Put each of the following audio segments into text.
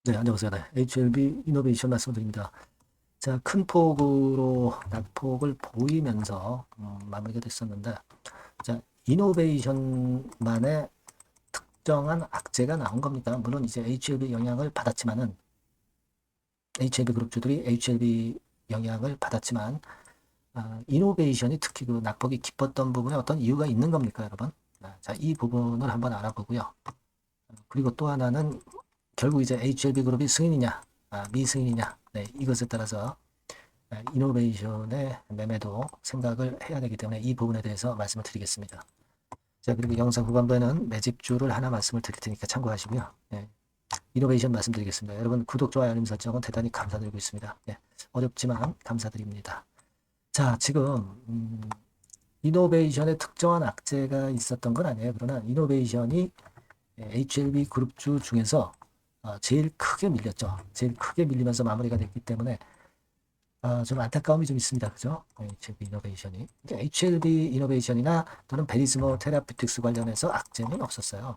네, 안녕하세요. 네, HLB 이노베이션 말씀드립니다. 자, 큰 폭으로 낙폭을 보이면서 마무리가 됐었는데, 자, 이노베이션만의 특정한 악재가 나온 겁니다. 물론 이제 HLB 영향을 받았지만은, HLB 그룹주들이 HLB 영향을 받았지만, 이노베이션이 특히 그 낙폭이 깊었던 부분에 어떤 이유가 있는 겁니까, 여러분? 자, 이 부분을 한번 알아보고요. 그리고 또 하나는 결국 이제 HLB 그룹이 승인이냐, 미승인이냐, 네, 이것에 따라서 이노베이션의 매매도 생각을 해야 되기 때문에 이 부분에 대해서 말씀을 드리겠습니다. 자, 그리고 영상 후반부에는 매집주를 하나 말씀을 드릴 테니까 참고하시고요. 네, 이노베이션 말씀드리겠습니다. 여러분 구독, 좋아요, 알림 설정은 대단히 감사드리고 있습니다. 네, 어렵지만 감사드립니다. 자, 지금 이노베이션의 특정한 악재가 있었던 건 아니에요. 그러나 이노베이션이 HLB 그룹주 중에서 제일 크게 밀렸죠. 제일 크게 밀리면서 마무리가 됐기 때문에 좀 안타까움이 좀 있습니다. 그죠? HLB 이노베이션이. HLB 이노베이션이나 또는 베리스모 테라피틱스 관련해서 악재는 없었어요.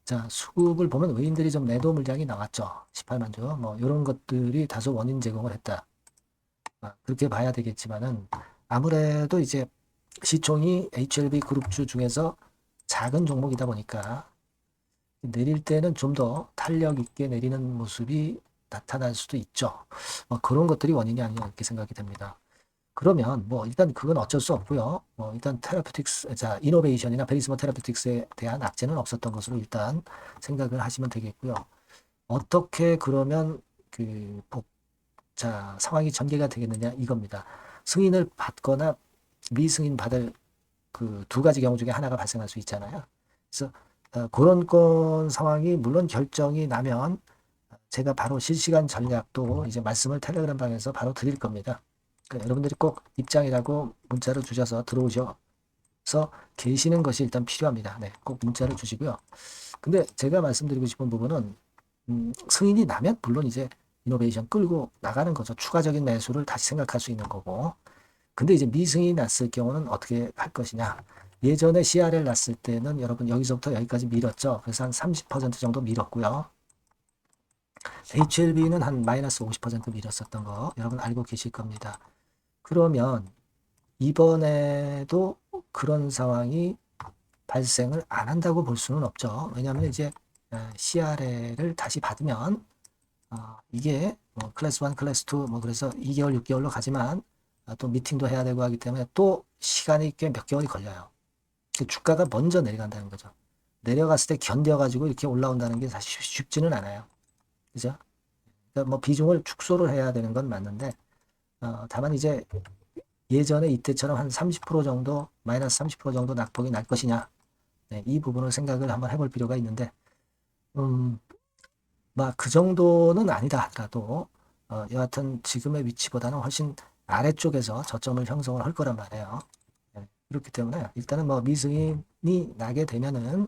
자, 수급을 보면 외인들이 좀 매도 물량이 나왔죠. 18만 주. 뭐, 이런 것들이 다소 원인 제공을 했다. 그렇게 봐야 되겠지만은, 아무래도 이제 시총이 HLB 그룹주 중에서 작은 종목이다 보니까, 내릴 때는 좀 더 탄력 있게 내리는 모습이 나타날 수도 있죠. 그런 것들이 원인이 아니냐 이렇게 생각이 됩니다. 그러면 뭐 일단 그건 어쩔 수 없고요. 일단 테라피틱스, 자 이노베이션이나 베리스모 테라피틱스에 대한 악재는 없었던 것으로 일단 생각을 하시면 되겠고요. 어떻게 그러면 자 상황이 전개가 되겠느냐 이겁니다. 승인을 받거나 미승인 받을 그 두 가지 경우 중에 하나가 발생할 수 있잖아요. 그래서 그런 건 상황이 물론 결정이 나면 제가 바로 실시간 전략도 이제 말씀을 텔레그램 방에서 바로 드릴 겁니다. 그러니까 여러분들이 꼭 입장이라고 문자를 주셔서 들어오셔서 계시는 것이 일단 필요합니다. 네, 꼭 문자를 주시고요. 근데 제가 말씀드리고 싶은 부분은 승인이 나면 물론 이제 이노베이션 끌고 나가는 거죠. 추가적인 매수를 다시 생각할 수 있는 거고. 근데 이제 미승인이 났을 경우는 어떻게 할 것이냐. 예전에 CRL 났을 때는 여러분 여기서부터 여기까지 밀었죠. 그래서 한 30% 정도 밀었고요. HLB는 한 마이너스 50% 밀었었던 거 여러분 알고 계실 겁니다. 그러면 이번에도 그런 상황이 발생을 안 한다고 볼 수는 없죠. 왜냐하면 이제 CRL을 다시 받으면 이게 뭐 클래스 1, 클래스 2, 뭐 그래서 2개월, 6개월로 가지만 또 미팅도 해야 되고 하기 때문에 또 시간이 꽤 몇 개월이 걸려요. 주가가 먼저 내려간다는 거죠. 내려갔을 때 견뎌가지고 이렇게 올라온다는 게 사실 쉽지는 않아요. 그죠? 그러니까 뭐 비중을 축소를 해야 되는 건 맞는데, 다만 이제 예전에 이때처럼 한 30% 정도, 마이너스 30% 정도 낙폭이 날 것이냐, 네, 이 부분을 생각을 한번 해볼 필요가 있는데, 막 그 정도는 아니다 하더라도, 여하튼 지금의 위치보다는 훨씬 아래쪽에서 저점을 형성을 할 거란 말이에요. 네, 그렇기 때문에 일단은 뭐 미승인이 나게 되면은,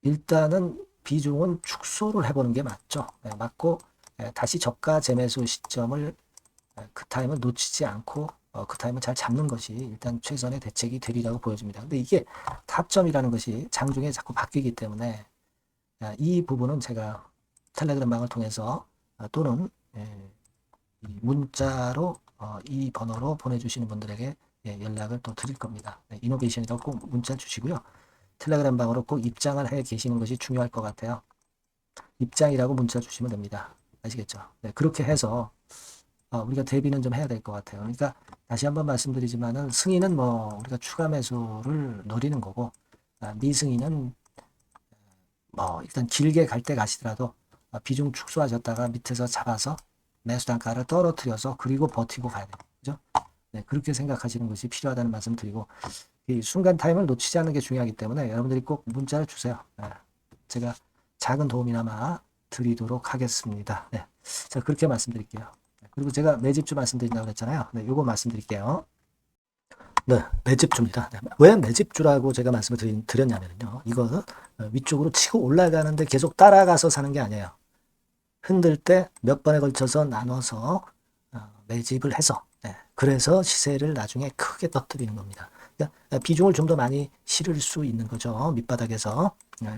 일단은 비중은 축소를 해보는 게 맞죠. 네, 맞고, 다시 저가 재매수 시점을 그 타임을 놓치지 않고 그 타임을 잘 잡는 것이 일단 최선의 대책이 되리라고 보여집니다. 근데 이게 타점이라는 것이 장중에 자꾸 바뀌기 때문에 이 부분은 제가 텔레그램 방을 통해서 또는 문자로 이 번호로 보내주시는 분들에게 연락을 또 드릴 겁니다. 이노베이션이라고 꼭 문자 주시고요. 텔레그램 방으로 꼭 입장을 해 계시는 것이 중요할 것 같아요. 입장이라고 문자 주시면 됩니다. 아시겠죠? 네, 그렇게 해서 우리가 대비는 좀 해야 될 것 같아요. 그러니까 다시 한번 말씀드리지만은 승인은 뭐 우리가 추가 매수를 노리는 거고 미승인은 뭐 일단 길게 갈 때 가시더라도 비중 축소하셨다가 밑에서 잡아서 매수 단가를 떨어뜨려서 그리고 버티고 가야 돼요. 그죠? 네, 그렇게 생각하시는 것이 필요하다는 말씀 드리고 이 순간 타임을 놓치지 않는 게 중요하기 때문에 여러분들이 꼭 문자를 주세요. 네, 제가 작은 도움이나마 드리도록 하겠습니다. 네, 자 그렇게 말씀드릴게요. 그리고 제가 매집주 말씀드린다고 했잖아요. 네, 요거 말씀드릴게요. 네, 매집주입니다. 네, 왜 매집주라고 제가 말씀을 드렸냐면요. 이거는 위쪽으로 치고 올라가는데 계속 따라가서 사는 게 아니에요. 흔들 때 몇 번에 걸쳐서 나눠서 매집을 해서 그래서 시세를 나중에 크게 터뜨리는 겁니다. 그러니까 비중을 좀 더 많이 실을 수 있는 거죠. 밑바닥에서.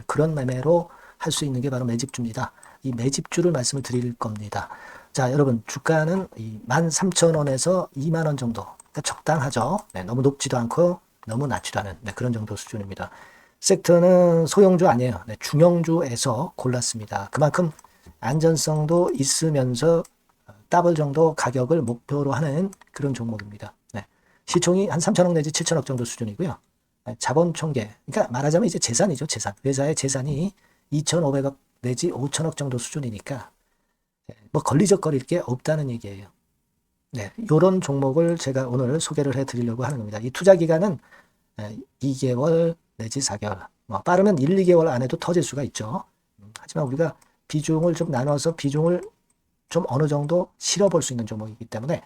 그런 매매로 할 수 있는 게 바로 매집주입니다. 이 매집주를 말씀을 드릴 겁니다. 자, 여러분 주가는 13,000원에서 2만 원 정도, 그러니까 적당하죠. 네, 너무 높지도 않고 너무 낮지도 않은 그런 정도 수준입니다. 섹터는 소형주 아니에요. 네, 중형주에서 골랐습니다. 그만큼 안전성도 있으면서 더블 정도 가격을 목표로 하는 그런 종목입니다. 네, 시총이 한 3천억 내지 7천억 정도 수준이고요. 네, 자본 총계, 그러니까 말하자면 이제 재산이죠. 재산. 회사의 재산이 2,500억 내지 5천억 정도 수준이니까 뭐 걸리적거릴 게 없다는 얘기예요. 네, 이런 종목을 제가 오늘 소개를 해드리려고 하는 겁니다. 이 투자 기간은 2개월 내지 4개월, 뭐 빠르면 1, 2개월 안에도 터질 수가 있죠. 하지만 우리가 비중을 좀 나눠서 비중을 좀 어느 정도 실어볼 수 있는 종목이기 때문에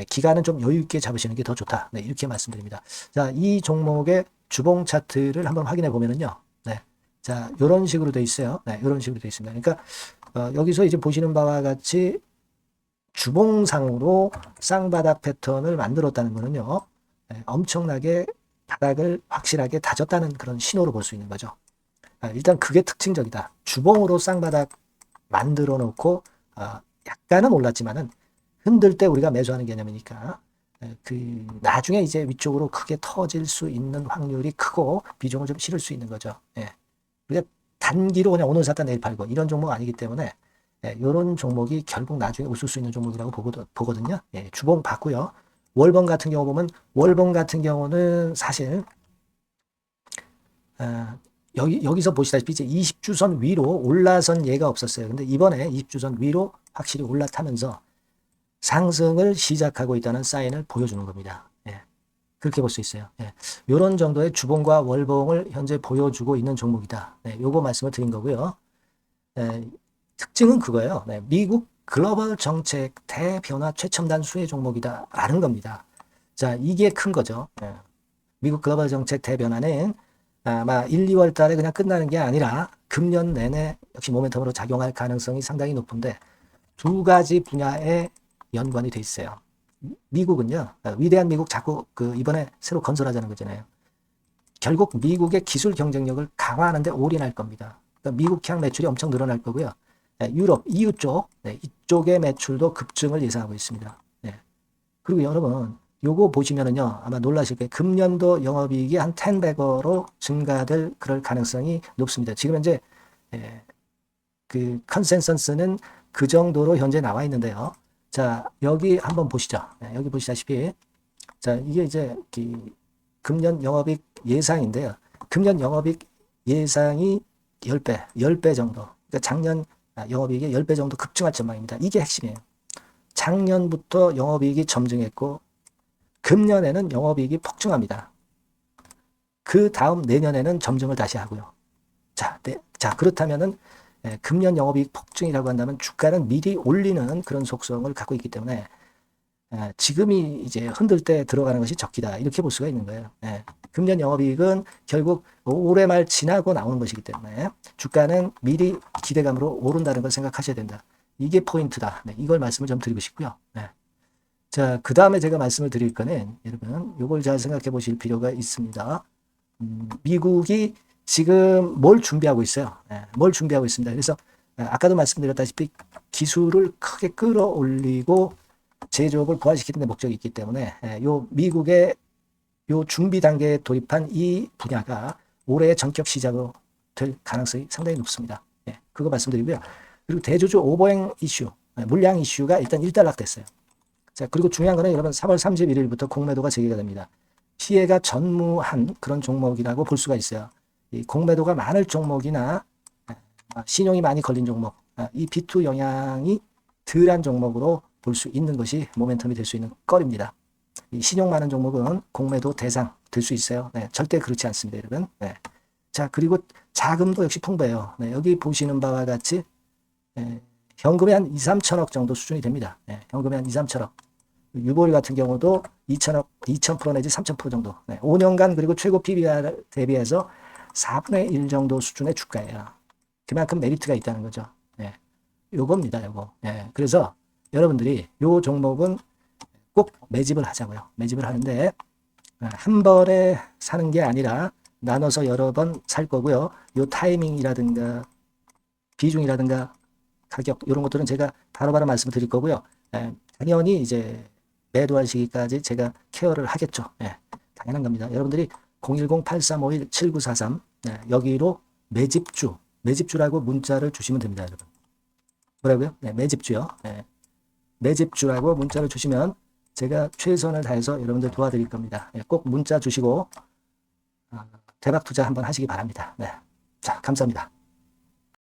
기간은 좀 여유 있게 잡으시는 게 더 좋다. 네, 이렇게 말씀드립니다. 자, 이 종목의 주봉 차트를 한번 확인해 보면은요. 네, 자, 이런 식으로 돼 있어요. 네, 이런 식으로 돼 있습니다. 그러니까 여기서 이제 보시는 바와 같이 주봉상으로 쌍바닥 패턴을 만들었다는 거는요. 네, 엄청나게 바닥을 확실하게 다졌다는 그런 신호로 볼 수 있는 거죠. 일단 그게 특징적이다. 주봉으로 쌍바닥 만들어 놓고 약간은 올랐지만은 흔들 때 우리가 매수하는 개념이니까 그 나중에 이제 위쪽으로 크게 터질 수 있는 확률이 크고 비중을 좀 실을 수 있는 거죠. 예. 우리가 단기로 그냥 오늘 샀다 내일 팔고 이런 종목 아니기 때문에 이런 종목이 결국 나중에 웃을 수 있는 종목이라고 보거든요. 예, 주봉 봤고요. 월봉 같은 경우 보면 월봉 같은 경우는 사실 여기서 보시다시피 이제 20주선 위로 올라선 예가 없었어요. 근데 이번에 20주선 위로 확실히 올라타면서 상승을 시작하고 있다는 사인을 보여주는 겁니다. 예, 그렇게 볼 수 있어요. 예, 이런 정도의 주봉과 월봉을 현재 보여주고 있는 종목이다. 네, 요거 말씀을 드린 거고요. 특징은 그거예요. 네, 미국 글로벌 정책 대변화 최첨단 수혜 종목이다 라는 겁니다. 자, 이게 큰 거죠. 네. 미국 글로벌 정책 대변화는 아마 1, 2월 달에 그냥 끝나는 게 아니라 금년 내내 역시 모멘텀으로 작용할 가능성이 상당히 높은데 두 가지 분야에 연관이 돼 있어요. 미국은요, 위대한 미국 자꾸 이번에 새로 건설하자는 거잖아요. 결국 미국의 기술 경쟁력을 강화하는 데 올인할 겁니다. 그러니까 미국향 매출이 엄청 늘어날 거고요. 유럽, EU 쪽, 이쪽의 매출도 급증을 예상하고 있습니다. 그리고 여러분, 요거 보시면은요, 아마 놀라실 거예요. 금년도 영업이익이 한 10배로 증가될 그럴 가능성이 높습니다. 지금 현재 그 컨센서스는 그 정도로 현재 나와 있는데요. 자, 여기 한번 보시죠. 여기 보시다시피, 자, 이게 이제 금년 영업이익 예상인데요. 금년 영업이익 예상이 10배 정도. 그러니까 작년 영업이익이 10배 정도 급증할 전망입니다. 이게 핵심이에요. 작년부터 영업이익이 점증했고 금년에는 영업이익이 폭증합니다. 그 다음 내년에는 점증을 다시 하고요. 자, 그렇다면은 금년 영업이익 폭증이라고 한다면 주가는 미리 올리는 그런 속성을 갖고 있기 때문에 지금이 이제 흔들 때 들어가는 것이 적기다 이렇게 볼 수가 있는 거예요. 금년 영업이익은 결국 올해 말 지나고 나오는 것이기 때문에 주가는 미리 기대감으로 오른다는 걸 생각하셔야 된다. 이게 포인트다. 이걸 말씀을 좀 드리고 싶고요. 자, 그 다음에 제가 말씀을 드릴 거는 여러분 이걸 잘 생각해 보실 필요가 있습니다. 미국이 지금 뭘 준비하고 있어요. 뭘 준비하고 있습니다. 그래서 아까도 말씀드렸다시피 기술을 크게 끌어올리고 제조업을 부활시키는 데 목적이 있기 때문에 요 미국의 요 준비 단계에 돌입한 이 분야가 올해 전격 시작으로 될 가능성이 상당히 높습니다. 그거 말씀드리고요. 그리고 대주주 오버행 이슈, 물량 이슈가 일단 일단락됐어요. 자, 그리고 중요한 거는 여러분 3월 31일부터 공매도가 재개가 됩니다. 피해가 전무한 그런 종목이라고 볼 수가 있어요. 이 공매도가 많을 종목이나 신용이 많이 걸린 종목, 이 B2 영향이 덜한 종목으로 볼 수 있는 것이 모멘텀이 될 수 있는 거리입니다. 이 신용 많은 종목은 공매도 대상 될 수 있어요. 절대 그렇지 않습니다, 여러분. 자, 그리고 자금도 역시 풍부해요. 여기 보시는 바와 같이 현금이 한 2, 3천억 정도 수준이 됩니다. 현금이 한 2, 3천억. 유보리 같은 경우도 2천억, 2,000% 내지 3,000% 정도. 5년간 그리고 최고 PBR 대비해서 4분의 1 정도 수준의 주가예요. 그만큼 메리트가 있다는 거죠. 요겁니다, 요거. 그래서 여러분들이 요 종목은 꼭 매집을 하자고요. 매집을 하는데 한 번에 사는 게 아니라 나눠서 여러 번 살 거고요. 요 타이밍이라든가 비중이라든가 가격 이런 것들은 제가 바로바로 말씀을 드릴 거고요. 당연히 이제 매도할 시기까지 제가 케어를 하겠죠. 당연한 겁니다. 여러분들이 010-8351-7943 여기로 매집주라고 문자를 주시면 됩니다. 여러분. 뭐라고요? 매집주요. 매집주라고 문자를 주시면 제가 최선을 다해서 여러분들 도와드릴 겁니다. 꼭 문자 주시고 대박 투자 한번 하시기 바랍니다. 자, 감사합니다.